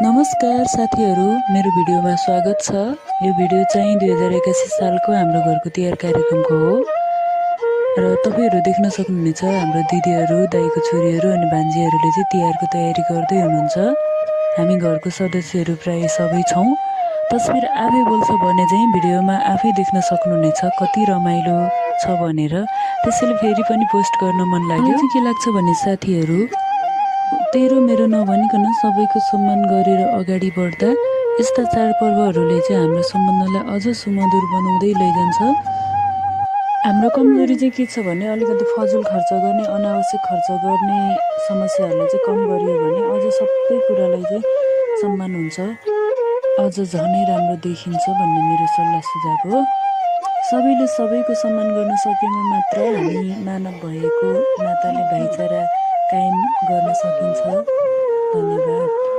नमस्कार साथीहरू, मेरो भिडियोमा स्वागत छ। यो भिडियो चाहिँ 2081 सालको हाम्रो घरको तिहार कार्यक्रमको हो र तपाईहरु देख्न सक्नुहुनेछ हाम्रो दिदीहरू, दाइको छोरीहरू अनि भान्जीहरूले चाहिँ तिहारको तयारी गर्दै हुनुहुन्छ। हामी घरको सदस्यहरू प्राय सबै छौं। तस्बिर आफै बोल्छ भने चाहिँ भिडियोमा आफै देख्न सक्नुहुनेछ कति रमाइलो छ भनेर। त्यसैले फेरि पनि पोस्ट गर्न मन लाग्यो। के लाग्छ भने साथीहरू, तेरो मेरो नभनिकन सबैको सम्मान गरेर अगाडि बढ्दा यस्ता चाडपर्वहरूले चाहिँ हाम्रो सम्बन्धलाई अझ सुमधुर बनाउँदै लैजान्छ। हाम्रो कमजोरी चाहिँ के छ भने अलिकति फजुल खर्च गर्ने, अनावश्यक खर्च गर्ने समस्याहरूलाई चाहिँ कम गरियो भने अझ सबै कुरालाई चाहिँ सम्मान हुन्छ, अझ झनै राम्रो देखिन्छ भन्ने मेरो सल्लाह सुझाव हो। सबैले सबैको सम्मान गर्न सकेमा मात्र हामी मानव भएको नाताले भाइचारा कायम गर्न सकिन्छ। धन्यवाद।